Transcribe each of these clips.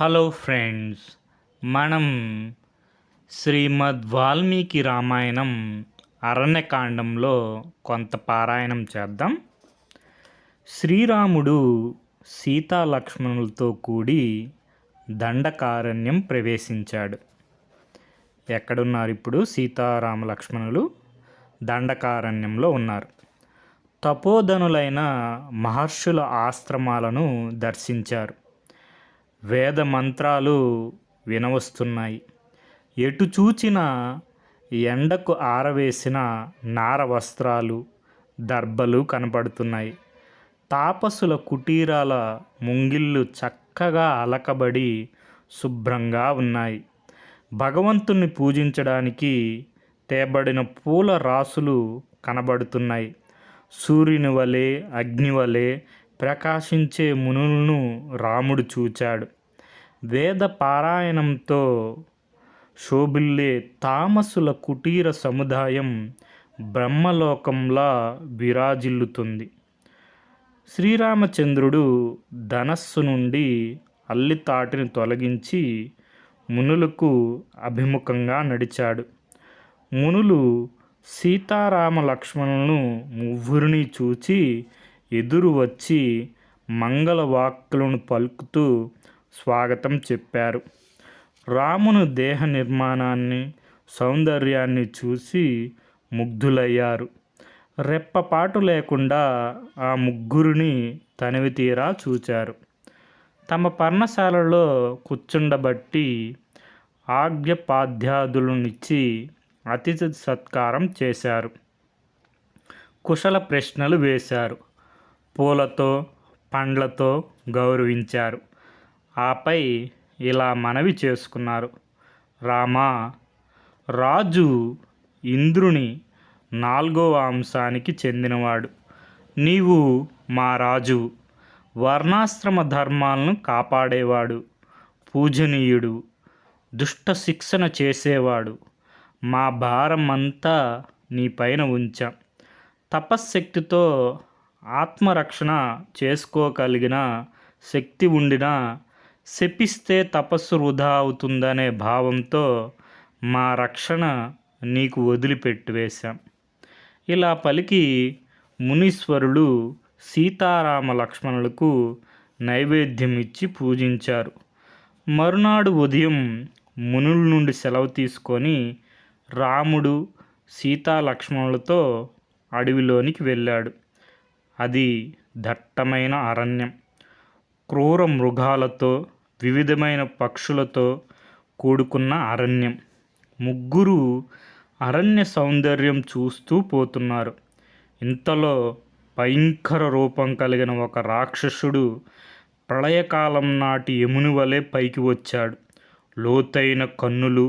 Hello friends, మనం శ్రీమద్ వాల్మీకి రామాయణం అరణ్యకాండంలో కొంత పారాయణం చేద్దాం. శ్రీరాముడు సీతా లక్ష్మణులతో కూడి దండకారణ్యం ప్రవేశించాడు. ఎక్కడున్నారు ఇప్పుడు? సీతారామ లక్ష్మణులు దండకారణ్యంలో ఉన్నారు. తపోధనులైన మహర్షుల ఆశ్రమాలను దర్శించారు. వేద మంత్రాలు వినవస్తున్నాయి. ఎటు చూచినా ఎండకు ఆరవేసిన నార వస్త్రాలు, దర్బలు కనపడుతున్నాయి. తాపసుల కుటీరాల ముంగిళ్ళు చక్కగా అలకబడి శుభ్రంగా ఉన్నాయి. భగవంతుణ్ణి పూజించడానికి తేబడిన పూల రాసులు కనబడుతున్నాయి. సూర్యుని వలె, అగ్ని వలె ప్రకాశించే మునులను రాముడు చూచాడు. వేద పారాయణంతో శోభిల్లే తామసుల కుటీర సముదాయం బ్రహ్మలోకంలా విరాజిల్లుతుంది. శ్రీరామచంద్రుడు ధనస్సు నుండి అల్లితాటిని తొలగించి మునులకు అభిముఖంగా నడిచాడు. మునులు సీతారామ లక్ష్మణులను ముగ్గురిని చూచి ఎదురు వచ్చి మంగళ వాక్కులను పలుకుతూ స్వాగతం చెప్పారు. రాముని దేహ నిర్మాణాన్ని, సౌందర్యాన్ని చూసి ముగ్ధులయ్యారు. రెప్పపాటు లేకుండా ఆ ముగ్గురిని తనివి తీరా చూచారు. తమ పర్ణశాలలో కూర్చుండబట్టి ఆజ్ఞపాద్యాదులనిచ్చి అతిథి సత్కారం చేశారు. కుశల ప్రశ్నలు వేశారు. పూలతో, పండ్లతో గౌరవించారు. ఆపై ఇలా మనవి చేసుకున్నారు. రామా, రాజు ఇంద్రుని 4వ అంశానికి చెందినవాడు. నీవు మా రాజు, వర్ణాశ్రమ ధర్మాలను కాపాడేవాడు, పూజనీయుడు, దుష్ట శిక్షణ చేసేవాడు. మా భారం అంతా నీపైన ఉంచాం. తపశ్శక్తితో ఆత్మరక్షణ చేసుకోగలిగిన శక్తి ఉండినా శపిస్తే తపస్సు వృధా అవుతుందనే భావంతో మా రక్షణ నీకు వదిలిపెట్టివేశాం. ఇలా పలికి మునీశ్వరులు సీతారామ లక్ష్మణులకు నైవేద్యం ఇచ్చి పూజించారు. మరునాడు ఉదయం మునుల నుండి సెలవు తీసుకొని రాముడు సీతా లక్ష్మణులతో అడవిలోనికి వెళ్ళాడు. అది దట్టమైన అరణ్యం. క్రూర మృగాలతో, వివిధమైన పక్షులతో కూడుకున్న అరణ్యం. ముగ్గురు అరణ్య సౌందర్యం చూస్తూ పోతున్నారు. ఇంతలో భయంకర రూపం కలిగిన ఒక రాక్షసుడు ప్రళయకాలం నాటి యముని వలె పైకి వచ్చాడు. లోతైన కన్నులు,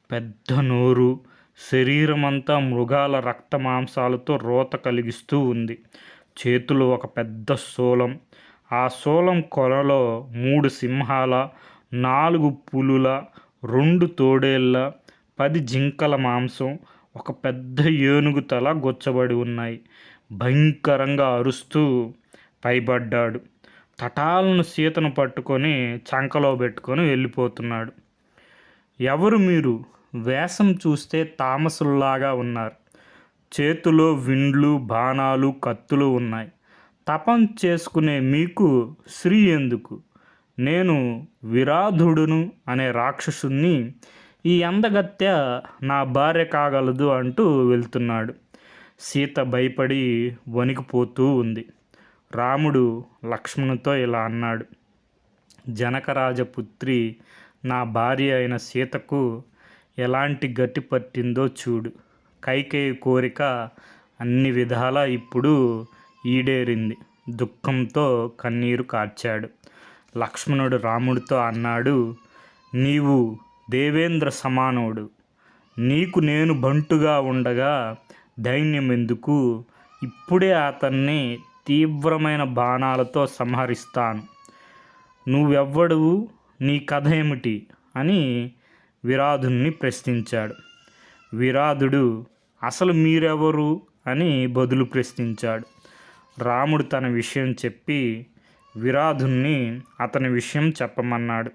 పెద్ద నోరు, శరీరమంతా మృగాల రక్త మాంసాలతో రోత కలిగిస్తూ ఉంది. చేతిలో ఒక పెద్ద శూలం. ఆ శూలం కొలలో 3 సింహాల, 4 పులుల, 2 తోడేళ్ల, 10 జింకల మాంసం, ఒక పెద్ద ఏనుగు తల గొచ్చబడి ఉన్నాయి. భయంకరంగా అరుస్తూ పైబడ్డాడు. తటాలను సీతను పట్టుకొని చంకలో పెట్టుకొని వెళ్ళిపోతున్నాడు. ఎవరు మీరు? వేషం చూస్తే తామసుల్లాగా ఉన్నారు. చేతిలో విండ్లు, బాణాలు, కత్తులు ఉన్నాయి. తపం చేసుకునే మీకు శ్రీ ఎందుకు? నేను విరాధుడును అనే రాక్షసుని. ఈ అందగత్తె నా భార్య కాగలదు అంటూ వెళ్తున్నాడు. సీత భయపడి వణికిపోతూ ఉంది. రాముడు లక్ష్మణుతో ఇలా అన్నాడు. జనకరాజపుత్రి నా భార్య అయిన సీతకు ఎలాంటి గతి పట్టిందో చూడు. కైకేయి కోరిక అన్ని విధాలా ఇప్పుడు ఈడేరింది. దుఃఖంతో కన్నీరు కార్చాడు. లక్ష్మణుడు రాముడితో అన్నాడు. నీవు దేవేంద్ర సమానుడు. నీకు నేను బంటుగా ఉండగా ధైర్యం ఎందుకు? ఇప్పుడే అతన్ని తీవ్రమైన బాణాలతో సంహరిస్తాను. నువ్వెవ్వడువు? నీ కథ ఏమిటి అని విరాధుణ్ణి ప్రశ్నించాడు. విరాధుడు అసలు మీరెవరు అని బదులు ప్రశ్నించాడు. రాముడు తన విషయం చెప్పి విరాధుణ్ణి అతని విషయం చెప్పమన్నాడు.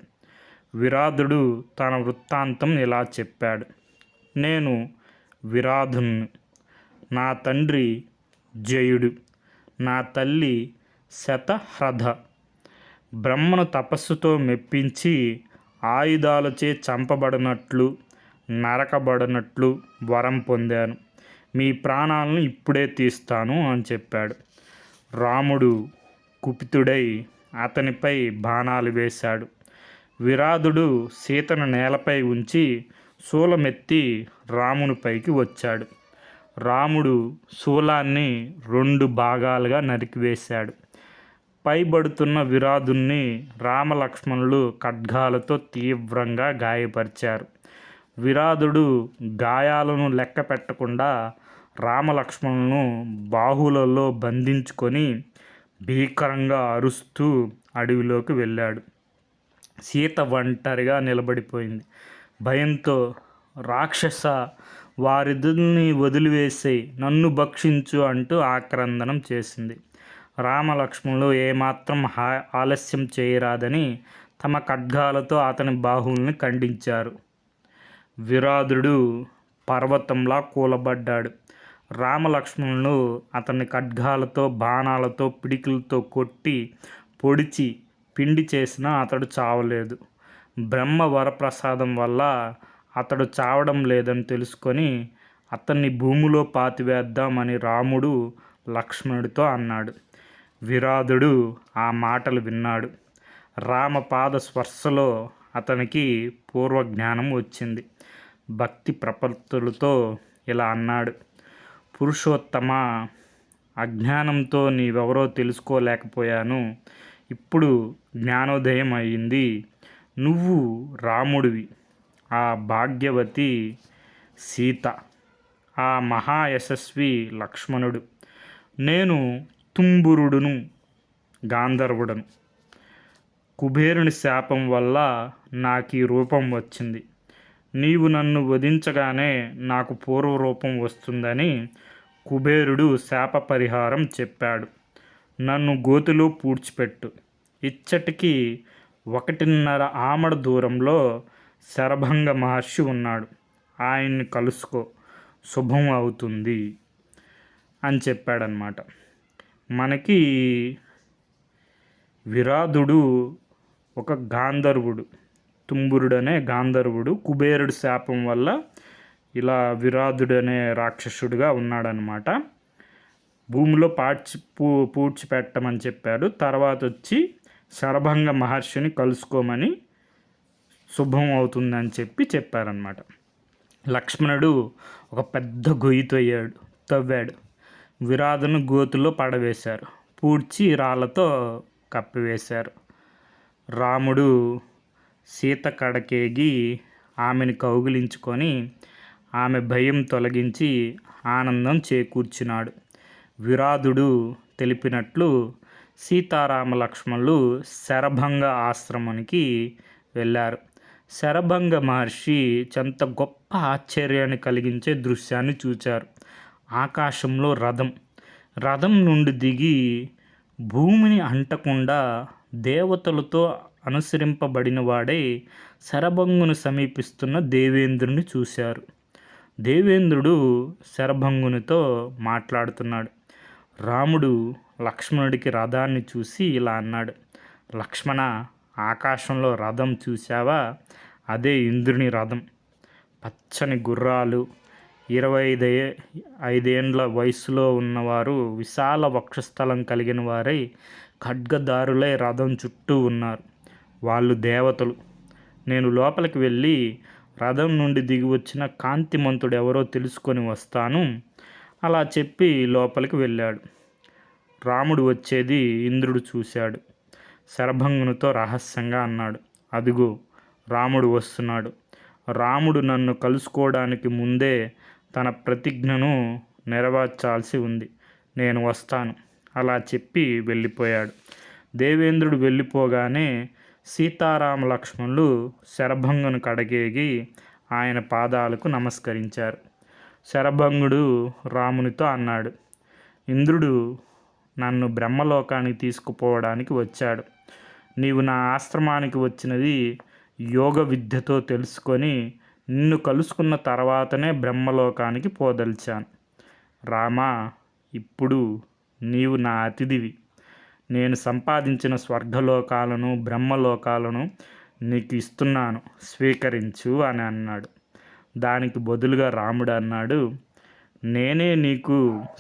విరాధుడు తన వృత్తాంతం ఇలా చెప్పాడు. నేను విరాధుణ్ణి. నా తండ్రి జయుడు. నా తల్లి శతహ్రద. బ్రహ్మను తపస్సుతో మెప్పించి ఆయుధాలచే చంపబడినట్లు నరకబడినట్లు వరం పొందాను. మీ ప్రాణాలను ఇప్పుడే తీస్తాను అని చెప్పాడు. రాముడు కుపితుడై అతనిపై బాణాలు వేశాడు. విరాధుడు సీతను నేలపై ఉంచి శూలమెత్తి రామునిపైకి వచ్చాడు. రాముడు శూలాన్ని 2 భాగాలుగా నరికివేశాడు. పైబడుతున్న విరాధుణ్ణి రామలక్ష్మణులు ఖడ్గాలతో తీవ్రంగా గాయపరిచారు. విరాధుడు గాయాలను లెక్క పెట్టకుండా రామలక్ష్మణులను బాహువులలో బంధించుకొని భీకరంగా అరుస్తూ అడవిలోకి వెళ్ళాడు. సీత ఒంటరిగా నిలబడిపోయింది. భయంతో, రాక్షస, వారిద్దరిని వదిలివేసేయ్, నన్ను భక్షించు అంటూ ఆక్రందనం చేసింది. రామలక్ష్మణులు ఏమాత్రం ఆలస్యం చేయరాదని తమ ఖడ్గాలతో అతని బాహువుల్ని ఖండించారు. విరాధుడు పర్వతంలా కూలబడ్డాడు. రామలక్ష్మణులు అతన్ని ఖడ్గాలతో, బాణాలతో, పిడికిలతో కొట్టి పొడిచి పిండి చేసినా అతడు చావలేదు. బ్రహ్మ వరప్రసాదం వల్ల అతడు చావడం లేదని తెలుసుకొని అతన్ని భూమిలో పాతివేద్దామని రాముడు లక్ష్మణుడితో అన్నాడు. విరాధుడు ఆ మాటలు విన్నాడు. రామపాద స్పర్శలో అతనికి పూర్వజ్ఞానం వచ్చింది. భక్తి ప్రపత్తులతో ఇలా అన్నాడు. పురుషోత్తమ, అజ్ఞానంతో నీవెవరో తెలుసుకోలేకపోయాను. ఇప్పుడు జ్ఞానోదయం అయింది. నువ్వు రాముడివి, ఆ భాగ్యవతి సీత, ఆ మహాయశస్వి లక్ష్మణుడు. నేను తుంబురుడును, గాంధర్వుడను. కుబేరుని శాపం వల్ల నాకు ఈ రూపం వచ్చింది. నీవు నన్ను వధించగానే నాకు పూర్వరూపం వస్తుందని కుబేరుడు శాప పరిహారం చెప్పాడు. నన్ను గోతిలో పూడ్చిపెట్టు. ఇచ్చటికి 1.5 ఆమడ దూరంలో శరభంగ మహర్షి ఉన్నాడు. ఆయన్ని కలుసుకో, శుభం అవుతుంది అని చెప్పాడనమాట. మనకి విరాధుడు ఒక గాంధర్వుడు, తుంబురుడు అనే గాంధర్వుడు. కుబేరుడి శాపం వల్ల ఇలా విరాధుడు అనే రాక్షసుడిగా ఉన్నాడనమాట. భూమిలో పూడ్చిపెట్టమని చెప్పాడు. తర్వాత వచ్చి శరభంగ మహర్షిని కలుసుకోమని శుభం అవుతుందని చెప్పారనమాట. లక్ష్మణుడు ఒక పెద్ద గొయ్యి తవ్వాడు. విరాధును గోతులో పడవేశారు. పూడ్చి రాళ్లతో కప్పివేశారు. రాముడు సీత కడకేగి ఆమెను కౌగిలించుకొని ఆమె భయం తొలగించి ఆనందం చేకూర్చినాడు. విరాధుడు తెలిపినట్లు సీతారామ లక్ష్మణులు శరభంగ ఆశ్రమానికి వెళ్ళారు. శరభంగ మహర్షి ఎంత గొప్ప ఆశ్చర్యాన్ని కలిగించే దృశ్యాన్ని చూచారు. ఆకాశంలో రథం నుండి దిగి భూమిని అంటకుండా దేవతలతో అనుసరింపబడిన వాడే శరభంగుని సమీపిస్తున్న దేవేంద్రుని చూశారు. దేవేంద్రుడు శరభంగునితో మాట్లాడుతున్నాడు. రాముడు లక్ష్మణుడికి రథాన్ని చూసి ఇలా అన్నాడు. లక్ష్మణ, ఆకాశంలో రథం చూశావా? అదే ఇంద్రుని రథం. పచ్చని గుర్రాలు, 25 ఏండ్ల వయసులో ఉన్నవారు, విశాల వక్షస్థలం కలిగిన వారై ఖడ్గదారులై రథం చుట్టూ ఉన్నారు. వాళ్ళు దేవతలు. నేను లోపలికి వెళ్ళి రథం నుండి దిగి వచ్చిన కాంతిమంతుడు ఎవరో తెలుసుకొని వస్తాను. అలా చెప్పి లోపలికి వెళ్ళాడు. రాముడు వచ్చేది ఇంద్రుడు చూశాడు. శరభంగునితో రహస్యంగా అన్నాడు, అదిగో రాముడు వస్తున్నాడు. రాముడు నన్ను కలుసుకోవడానికి ముందే తన ప్రతిజ్ఞను నెరవేర్చాల్సి ఉంది. నేను వస్తాను. అలా చెప్పి వెళ్ళిపోయాడు. దేవేంద్రుడు వెళ్ళిపోగానే సీతారామ లక్ష్మణులు శరభంగును కడగేగి ఆయన పాదాలకు నమస్కరించారు. శరభంగుడు రామునితో అన్నాడు, ఇంద్రుడు నన్ను బ్రహ్మలోకానికి తీసుకుపోవడానికి వచ్చాడు. నీవు నా ఆశ్రమానికి వచ్చినది యోగ విద్యతో తెలుసుకొని నిన్ను కలుసుకున్న తర్వాతనే బ్రహ్మలోకానికి పోదలిచాను. రామా, ఇప్పుడు నీవు నా అతిథివి. నేను సంపాదించిన స్వర్గలోకాలను బ్రహ్మలోకాలను నీకు ఇస్తున్నాను, స్వీకరించు అని అన్నాడు. దానికి బదులుగా రాముడు అన్నాడు, నేనే నీకు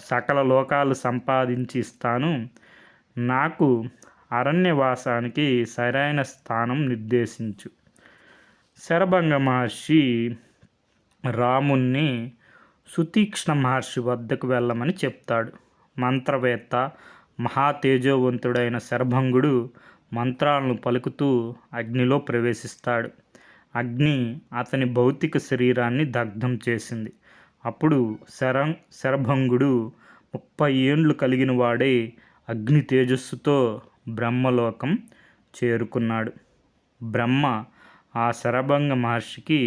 సకల లోకాలు సంపాదించి ఇస్తాను. నాకు అరణ్యవాసానికి సరైన స్థానం నిర్దేశించు. శరభంగ మహర్షి రాముణ్ణి సుతీక్ష్ణ మహర్షి వద్దకు వెళ్ళమని చెప్తాడు. మంత్రవేత్త మహాతేజోవంతుడైన శరభంగుడు మంత్రాలను పలుకుతూ అగ్నిలో ప్రవేశిస్తాడు. అగ్ని అతని భౌతిక శరీరాన్ని దగ్ధం చేసింది. అప్పుడు శరభంగుడు 30 ఏండ్లు కలిగిన వాడై అగ్ని తేజస్సుతో బ్రహ్మలోకం చేరుకున్నాడు. బ్రహ్మ ఆ శరభంగ మహర్షికి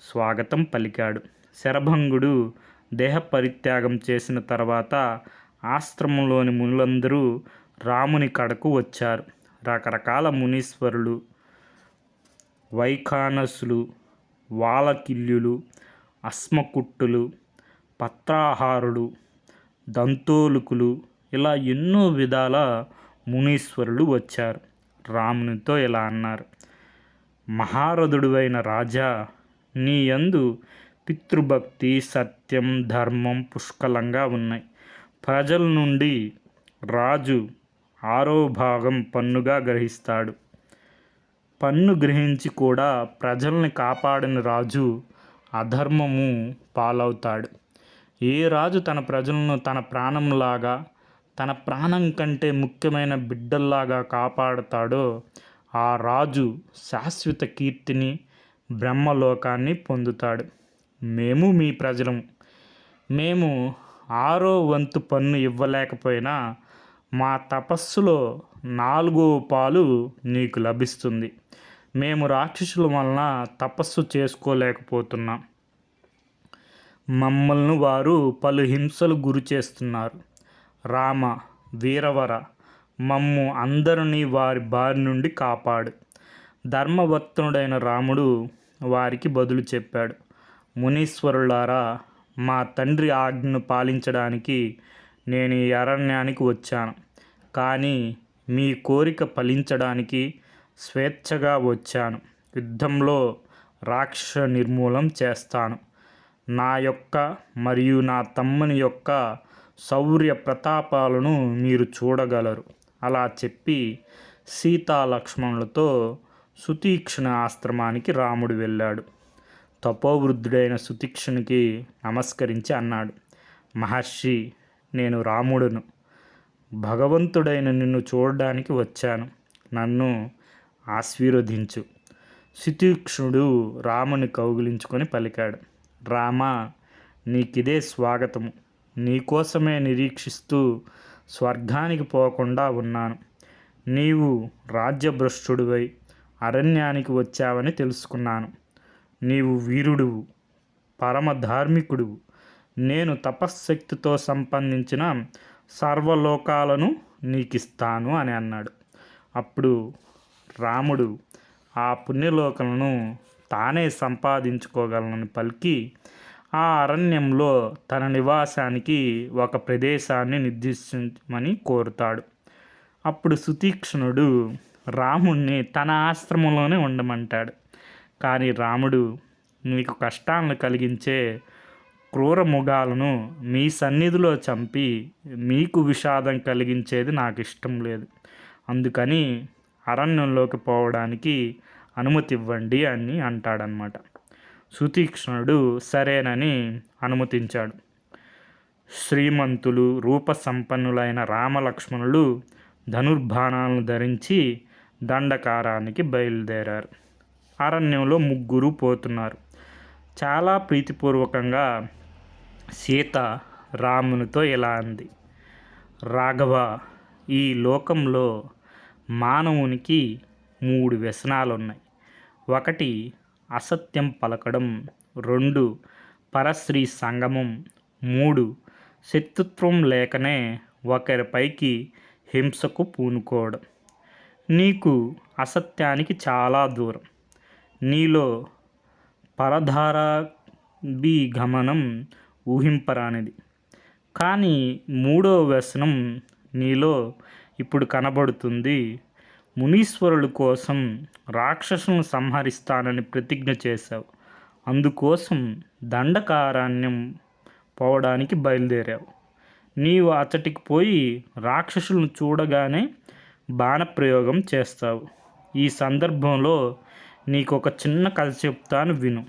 స్వాగతం పలికాడు. శరభంగుడు దేహ పరిత్యాగం చేసిన తర్వాత ఆశ్రమంలోని మునులందరూ రాముని కడకు వచ్చారు. రకరకాల మునీశ్వరులు, వైఖానసులు, వాలకిల్యులు, అశ్మకుట్టులు, పత్రాహారులు, దంతోలుకులు, ఇలా ఎన్నో విధాల మునీశ్వరులు వచ్చారు. రామునితో ఇలా అన్నారు, మహారథుడువైన రాజా, నీ యందు పితృభక్తి, సత్యం, ధర్మం పుష్కలంగా ఉన్నాయి. ప్రజల నుండి రాజు 6వ భాగం పన్నుగా గ్రహిస్తాడు. పన్ను గ్రహించి కూడా ప్రజల్ని కాపాడిన రాజు అధర్మము పాలవుతాడు. ఏ రాజు తన ప్రజలను తన ప్రాణంలాగా, తన ప్రాణం కంటే ముఖ్యమైన బిడ్డల్లాగా కాపాడుతాడో ఆ రాజు శాశ్వత కీర్తిని, బ్రహ్మలోకాన్ని పొందుతాడు. మేము మీ ప్రజలము. మేము 6వ వంతు పన్ను ఇవ్వలేకపోయినా మా తపస్సులో 4వ పాలు నీకు లభిస్తుంది. మేము రాక్షసుల వలన తపస్సు చేసుకోలేకపోతున్నాం. మమ్మల్ని వారు పలు హింసలు గురి చేస్తున్నారు. రామ, వీరవర, మమ్ము అందరినీ వారి బారి నుండి కాపాడు. ధర్మవర్తనుడైన రాముడు వారికి బదులు చెప్పాడు, మునీశ్వరులారా, మా తండ్రి ఆజ్ఞను పాలించడానికి నేను ఈ అరణ్యానికి వచ్చాను. కానీ మీ కోరిక ఫలించడానికి స్వేచ్ఛగా వచ్చాను. యుద్ధంలో రాక్షస నిర్మూలం చేస్తాను. నా యొక్క మరియు నా తమ్ముని యొక్క శౌర్య ప్రతాపాలను మీరు చూడగలరు. అలా చెప్పి సీతా లక్ష్మణులతో సుతీక్ష్ణ ఆశ్రమానికి రాముడు వెళ్ళాడు. తపోవృద్ధుడైన సుతీక్ష్ణునికి నమస్కరించి అన్నాడు, మహర్షి, నేను రాముడును. భగవంతుడైన నిన్ను చూడడానికి వచ్చాను. నన్ను ఆశీర్వదించు. సుతీక్ష్ణుడు రాముని కౌగిలించుకొని పలికాడు, రామా, నీకిదే స్వాగతము. నీకోసమే నిరీక్షిస్తూ స్వర్గానికి పోకుండా ఉన్నాను. నీవు రాజ్యభ్రష్టుడివై అరణ్యానికి వచ్చావని తెలుసుకున్నాను. నీవు వీరుడువు, పరమ ధార్మికుడువు. నేను తపశ్శక్తితో సంపాదించిన సర్వలోకాలను నీకిస్తాను అని అన్నాడు. అప్పుడు రాముడు ఆ పుణ్యలోకాలను తానే సంపాదించుకోగలనని పలికి ఆ అరణ్యంలో తన నివాసానికి ఒక ప్రదేశాన్ని నిర్దేశించమని కోరుతాడు. అప్పుడు సుతీక్ష్ణుడు రాముణ్ణి తన ఆశ్రమంలోనే ఉండమంటాడు. కానీ రాముడు, మీకు కష్టాలను కలిగించే క్రూర మృగాలను మీ సన్నిధిలో చంపి మీకు విషాదం కలిగించేది నాకు ఇష్టం లేదు. అందుకని అరణ్యంలోకి పోవడానికి అనుమతి ఇవ్వండి అని అంటాడనమాట. సుతీక్ష్ణుడు సరేనని అనుమతించాడు. శ్రీమంతులు, రూపసంపన్నులైన రామలక్ష్మణులు ధనుర్బాణాలను ధరించి దండకారానికి బయలుదేరారు. అరణ్యంలో ముగ్గురు పోతున్నారు. చాలా ప్రీతిపూర్వకంగా సీత రామునితో ఇలా అంది, రాఘవ, ఈ లోకంలో మానవునికి 3 వ్యసనాలున్నాయి. 1 అసత్యం పలకడం, 2 పరస్త్రీ సంగమం, 3 శత్రుత్వం లేకనే ఒకరిపైకి హింసకు పూనుకోవడం. నీకు అసత్యానికి చాలా దూరం. నీలో పరధారాభిగమనం ఊహింపరానిది. కానీ మూడవ వ్యసనం నీలో ఇప్పుడు కనబడుతుంది. మునీశ్వరుల కోసం రాక్షసులను సంహరిస్తానని ప్రతిజ్ఞ చేశావు. అందుకోసం దండకారణ్యం పోవడానికి బయలుదేరావు. నీవు అతటికి పోయి రాక్షసులను చూడగానే బాణప్రయోగం చేస్తావు. ఈ సందర్భంలో నీకు ఒక చిన్న కథ చెప్తాను, విను.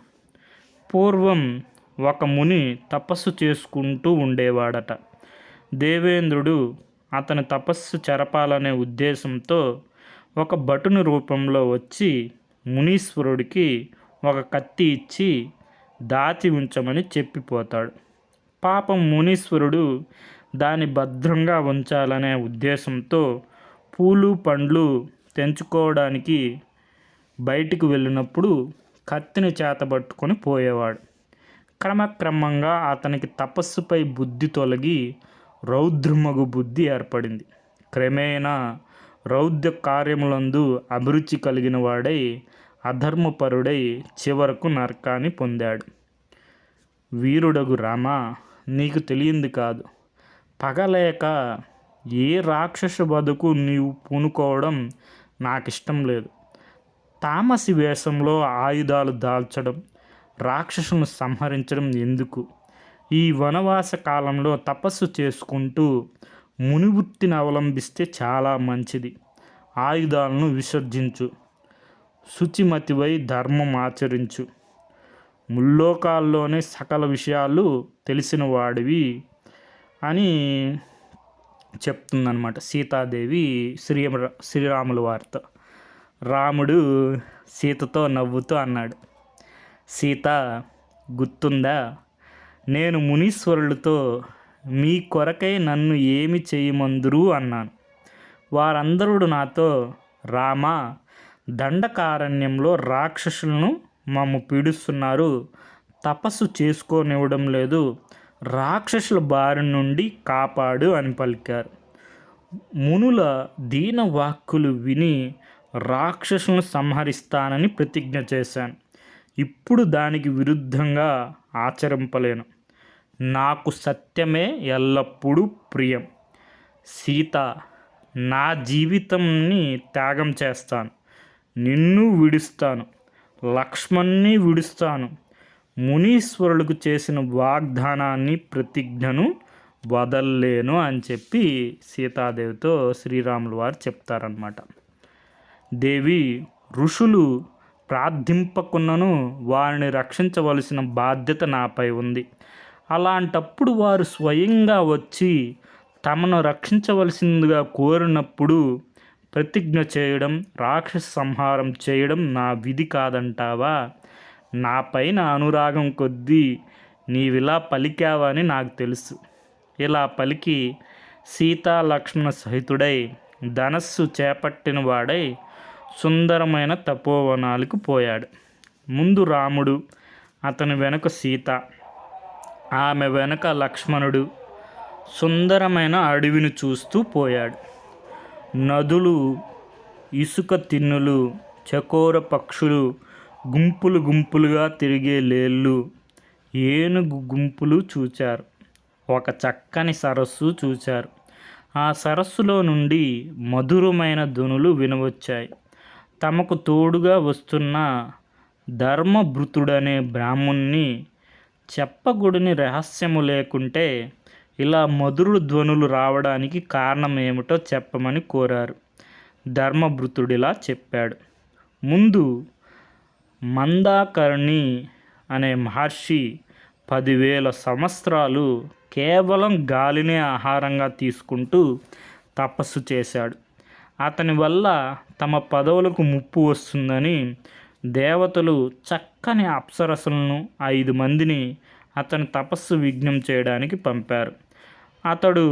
పూర్వం ఒక ముని తపస్సు చేసుకుంటూ ఉండేవాడట. దేవేంద్రుడు అతని తపస్సు చెరపాలనే ఉద్దేశంతో ఒక భటుని రూపంలో వచ్చి మునీశ్వరుడికి ఒక కత్తి ఇచ్చి దాచి ఉంచమని చెప్పిపోతాడు. పాపం మునీశ్వరుడు దాన్ని భద్రంగా ఉంచాలనే ఉద్దేశంతో పూలు పండ్లు తెంచుకోవడానికి బయటికి వెళ్ళినప్పుడు కత్తిని చేతబట్టుకొని పోయేవాడు. క్రమక్రమంగా అతనికి తపస్సుపై బుద్ధి తొలగి రౌద్రమగు బుద్ధి ఏర్పడింది. క్రమేణా రౌద్ర కార్యములందు అభిరుచి కలిగిన వాడై అధర్మపరుడై చివరకు నరకాన్ని పొందాడు. వీరుడగు రామ, నీకు తెలియంది కాదు. పగలేక ఏ రాక్షస బతుకు నీవు పూనుకోవడం నాకిష్టం లేదు. తామసి వేషంలో ఆయుధాలు దాల్చడం, రాక్షసులను సంహరించడం ఎందుకు? ఈ వనవాస కాలంలో తపస్సు చేసుకుంటూ మునివృత్తిని అవలంబిస్తే చాలా మంచిది. ఆయుధాలను విసర్జించు, శుచిమతివై ధర్మం ఆచరించు. ముల్లోకాల్లోనే సకల విషయాలు తెలిసిన వాడివి అని చెప్తుందన్నమాట సీతాదేవి శ్రీరాముల వారితో. రాముడు సీతతో నవ్వుతూ అన్నాడు, సీత, గుర్తుందా, నేను మునీశ్వరులతో మీ కొరకై నన్ను ఏమి చేయమందురు అన్నాను. వారందరూ నాతో, రామ, దండకారణ్యంలో రాక్షసులను మమ్ము పీడిస్తున్నారు, తపస్సు చేసుకోనివ్వడం లేదు, రాక్షసుల బారి నుండి కాపాడు అని పలికారు. మునుల దీన వాక్కులు విని రాక్షసులను సంహరిస్తానని ప్రతిజ్ఞ చేశాను. ఇప్పుడు దానికి విరుద్ధంగా ఆచరింపలేను. నాకు సత్యమే ఎల్లప్పుడూ ప్రియం. సీత, నా జీవితాన్ని త్యాగం చేస్తాను. నిన్ను విడుస్తాను, లక్ష్మణ్ణి విడుస్తాను. మునీశ్వరులకు చేసిన వాగ్దానాన్ని, ప్రతిజ్ఞను వదల్లేను అని చెప్పి సీతాదేవితో శ్రీరాములు వారు చెప్తారన్నమాట. దేవి, ఋషులు ప్రార్థింపకున్నను వారిని రక్షించవలసిన బాధ్యత నాపై ఉంది. అలాంటప్పుడు వారు స్వయంగా వచ్చి తమను రక్షించవలసిందిగా కోరినప్పుడు ప్రతిజ్ఞ చేయడం, రాక్షస సంహారం చేయడం నా విధి కాదంటావా? నా పైన అనురాగం కొద్దీ నీవిలా పలికావని నాకు తెలుసు. ఇలా పలికి సీతా లక్ష్మణ సహితుడై ధనస్సు చేపట్టిన వాడై సుందరమైన తపోవనాలకు పోయాడు. ముందు రాముడు, అతని వెనుక సీత, ఆమె వెనుక లక్ష్మణుడు సుందరమైన అడవిని చూస్తూ పోయాడు. నదులు, ఇసుక తిన్నులు, చకోర పక్షులు, గుంపులు గుంపులుగా తిరిగే లేళ్ళు, ఏనుగు గుంపులు చూచారు. ఒక చక్కని సరస్సు చూచారు. ఆ సరస్సులో నుండి మధురమైన ధ్వనులు వినవచ్చాయి. తమకు తోడుగా వస్తున్న ధర్మభృతుడనే బ్రాహ్మణ్ణి చెప్పకూడని రహస్యము లేకుంటే ఇలా మధుర ధ్వనులు రావడానికి కారణం ఏమిటో చెప్పమని కోరారు. ధర్మభృతుడిలా చెప్పాడు. ముందు మందాకర్ణి అనే మహర్షి 10,000 సంవత్సరాలు కేవలం గాలినే ఆహారంగా తీసుకుంటూ తపస్సు చేశాడు. అతని వల్ల తమ పదవులకు ముప్పు వస్తుందని దేవతలు చక్కని అప్సరసలను 5 మందిని అతని తపస్సు విఘ్నం చేయడానికి పంపారు. అతడు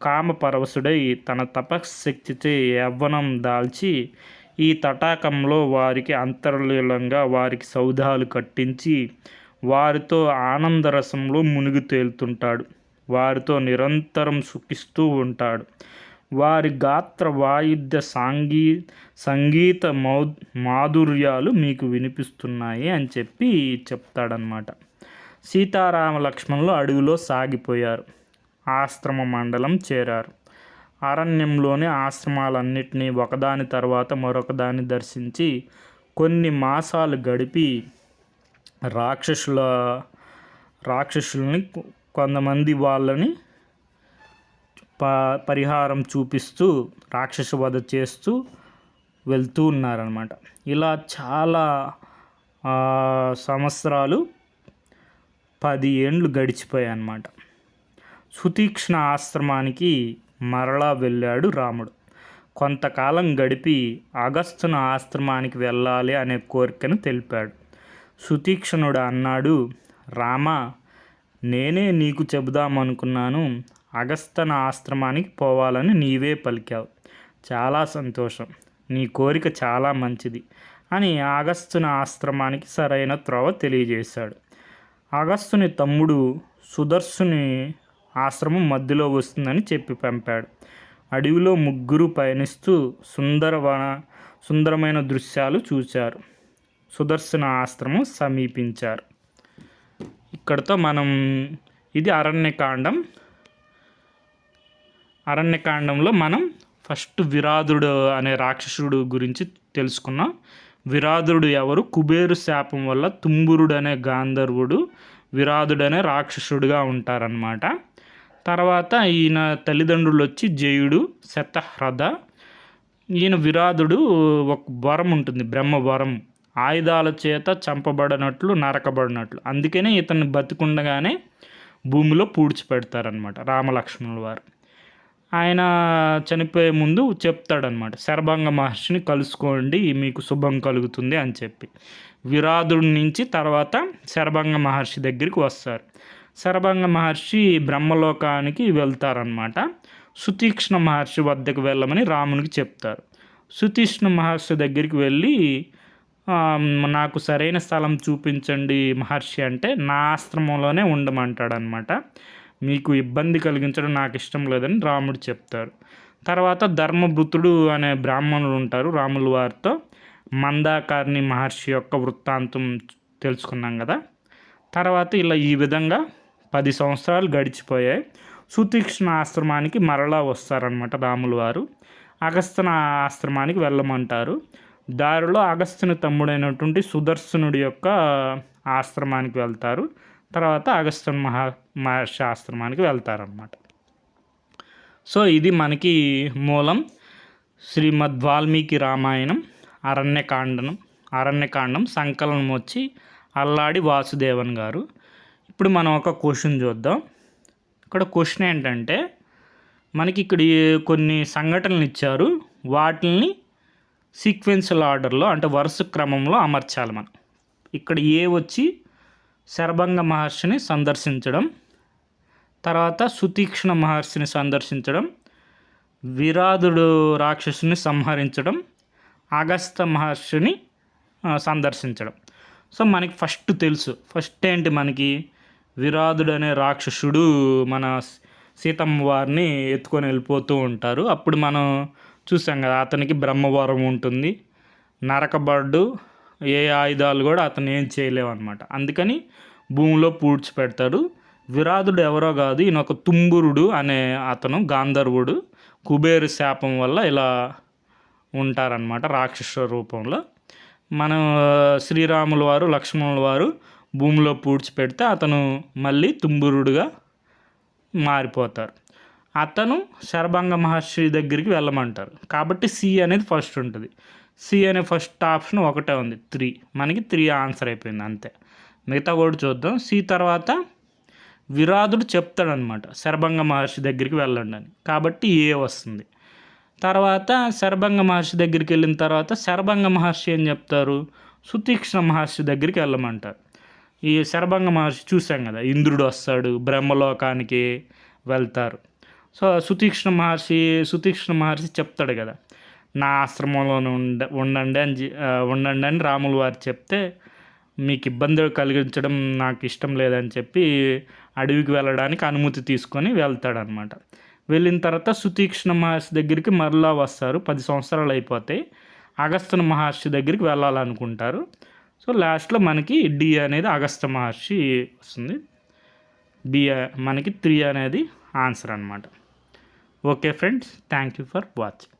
కామపరవశుడై తన తపశ్శక్తిచే యవ్వనం దాల్చి ఈ తటాకంలో వారికి అంతర్లీనంగా వారికి సౌధాలు కట్టించి వారితో ఆనందరసంలో మునిగి తేలుతుంటాడు. వారితో నిరంతరం సుఖిస్తూ ఉంటాడు. వారి గాత్ర వాయిద్య సంగీత మాధుర్యాలు మీకు వినిపిస్తున్నాయి అని చెప్పి చెప్తాడనమాట. సీతారామ లక్ష్మణులు అడవిలో సాగిపోయారు. ఆశ్రమ మండలం చేరారు. అరణ్యంలోని ఆశ్రమాలన్నింటినీ ఒకదాని తర్వాత మరొకదాన్ని దర్శించి కొన్ని మాసాలు గడిపి రాక్షసుల్ని కొంతమంది వాళ్ళని పరిహారం చూపిస్తూ రాక్షస వధ చేస్తూ వెళ్తూ ఉన్నారనమాట. ఇలా చాలా సంవత్సరాలు 10 ఏండ్లు గడిచిపోయాయి అన్నమాట. సుతీక్ష్ణ ఆశ్రమానికి మరలా వెళ్ళాడు రాముడు. కొంతకాలం గడిపి అగస్త్యుని ఆశ్రమానికి వెళ్ళాలి అనే కోరికను తెలిపాడు. సుతీక్ష్ణుడు అన్నాడు, రామ, నేనే నీకు చెబుదామనుకున్నాను. అగస్త్యుని ఆశ్రమానికి పోవాలని నీవే పలికావు. చాలా సంతోషం. నీ కోరిక చాలా మంచిది అని అగస్త్యుని ఆశ్రమానికి సరైన త్రోవ తెలియజేశాడు. అగస్త్యుని తమ్ముడు సుదర్శుని ఆశ్రమం మధ్యలో వస్తుందని చెప్పి పంపాడు. అడవిలో ముగ్గురు పయనిస్తూ సుందరమైన దృశ్యాలు చూశారు. సుదర్శన ఆశ్రమం సమీపించారు. ఇక్కడితో మనం ఇది అరణ్యకాండం. అరణ్యకాండంలో మనం ఫస్ట్ విరాధుడు అనే రాక్షసుడు గురించి తెలుసుకున్నాం. విరాధుడు ఎవరు? కుబేరు శాపం వల్ల తుంబురుడు అనే గాంధర్వుడు విరాధుడు అనే రాక్షసుడుగా ఉంటారన్నమాట. తర్వాత ఈయన తల్లిదండ్రులు వచ్చి జయుడు, శతహ్రద. ఈయన విరాధుడు ఒక వరం ఉంటుంది, బ్రహ్మ వరం, ఆయుధాల చేత చంపబడినట్లు నరకబడినట్లు. అందుకనే ఇతన్ని బతికుండగానే భూమిలో పూడ్చిపెడతారనమాట రామలక్ష్మణుల వారు. ఆయన చనిపోయే ముందు చెప్తాడనమాట, శరభంగ మహర్షిని కలుసుకోండి మీకు శుభం కలుగుతుంది అని చెప్పి. విరాధుడి నుంచి తర్వాత శరభంగ మహర్షి దగ్గరికి వస్తారు. శరభంగ మహర్షి బ్రహ్మలోకానికి వెళ్తారనమాట. సుతీక్ష్ణ మహర్షి వద్దకు వెళ్ళమని రామునికి చెప్తారు. సుతీక్ష్ణ మహర్షి దగ్గరికి వెళ్ళి నాకు సరైన స్థలం చూపించండి మహర్షి అంటే, నా ఆశ్రమంలోనే ఉండమంటాడనమాట. మీకు ఇబ్బంది కలిగించడం నాకు ఇష్టం లేదని రాముడు చెప్తారు. తర్వాత ధర్మభృతుడు అనే బ్రాహ్మణుడు ఉంటారు రాముల వారితో. మందాకారిణి మహర్షి యొక్క వృత్తాంతం తెలుసుకున్నాం కదా. తర్వాత ఇలా ఈ విధంగా 10 సంవత్సరాలు గడిచిపోయాయి. సుతీక్ష్ణ ఆశ్రమానికి మరలా వస్తారనమాట రాముల వారు. అగస్త్యుని ఆశ్రమానికి వెళ్ళమంటారు. దారిలో అగస్త్యుని తమ్ముడైనటువంటి సుదర్శనుడి యొక్క ఆశ్రమానికి వెళ్తారు. తర్వాత అగస్త్యుని మహర్షి ఆశ్రమానికి వెళ్తారనమాట. సో ఇది మనకి మూలం. శ్రీమద్ వాల్మీకి రామాయణం అరణ్యకాండం సంకలనం వచ్చి అల్లాడి వాసుదేవన్ గారు. ఇప్పుడు మనం ఒక క్వశ్చన్ చూద్దాం. ఇక్కడ క్వశ్చన్ ఏంటంటే, మనకి ఇక్కడ కొన్ని సంఘటనలు ఇచ్చారు, వాటిని సీక్వెన్షియల్ ఆర్డర్లో అంటే వరుస క్రమంలో అమర్చాలి మనం. ఇక్కడ ఏ వచ్చి శరభంగ మహర్షిని సందర్శించడం, తర్వాత సుతీక్ష్ణ మహర్షిని సందర్శించడం, విరాధుడు రాక్షసుని సంహరించడం, అగస్త్య మహర్షిని సందర్శించడం. సో మనకి ఫస్ట్ ఏంటి, మనకి విరాధుడు అనే రాక్షసుడు మన సీతమ్మ వారిని ఎత్తుకొని వెళ్ళిపోతూ ఉంటారు. అప్పుడు మనం చూసాం కదా, అతనికి బ్రహ్మవరం ఉంటుంది, నరకబడ్డు, ఏ ఆయుధాలు కూడా అతను ఏం చేయలేవన్నమాట. అందుకని భూమిలో పూడ్చిపెడతాడు. విరాధుడు ఎవరో కాదు, ఈయన ఒక తుంబురుడు అనే అతను గాంధర్వుడు. కుబేరు శాపం వల్ల ఇలా ఉంటారనమాట రాక్షస రూపంలో. మనం శ్రీరాముల వారు లక్ష్మణుల వారు భూమిలో పూడ్చిపెడితే అతను మళ్ళీ తుంబురుడుగా మారిపోతారు. అతను శరభంగ మహర్షి దగ్గరికి వెళ్ళమంటారు. కాబట్టి సి అనేది ఫస్ట్ ఉంటుంది. సి అనే ఫస్ట్ ఆప్షన్ ఒకటే ఉంది, 3. మనకి 3 ఆన్సర్ అయిపోయింది అంతే. మిగతా కూడా చూద్దాం. సి తర్వాత విరాధుడు చెప్తాడనమాట శరభంగ మహర్షి దగ్గరికి వెళ్ళండి అని, కాబట్టి ఏ వస్తుంది. తర్వాత శరభంగ మహర్షి దగ్గరికి వెళ్ళిన తర్వాత శరభంగ మహర్షి ఏం చెప్తారు, సుతీక్ష్ణ మహర్షి దగ్గరికి వెళ్ళమంటారు. ఈ శరభంగ మహర్షి చూసాం కదా, ఇంద్రుడు వస్తాడు, బ్రహ్మలోకానికి వెళ్తారు. సో సుతీక్ష్ణ మహర్షి చెప్తాడు కదా, నా ఆశ్రమంలోనే ఉండండి అని రాముల వారు చెప్తే, మీకు ఇబ్బంది కలిగించడం నాకు ఇష్టం లేదని చెప్పి అడవికి వెళ్ళడానికి అనుమతి తీసుకొని వెళ్తాడనమాట. వెళ్ళిన తర్వాత సుతీక్ష్ణ మహర్షి దగ్గరికి మరలా వస్తారు. 10 సంవత్సరాలు అయిపోతాయి. అగస్త్య మహర్షి దగ్గరికి వెళ్ళాలనుకుంటారు. సో లాస్ట్లో మనకి డి అనేది అగస్త్య మహర్షి వస్తుంది. బి మనకి 3 అనేది ఆన్సర్ అనమాట. Okay friends, thank you for watching.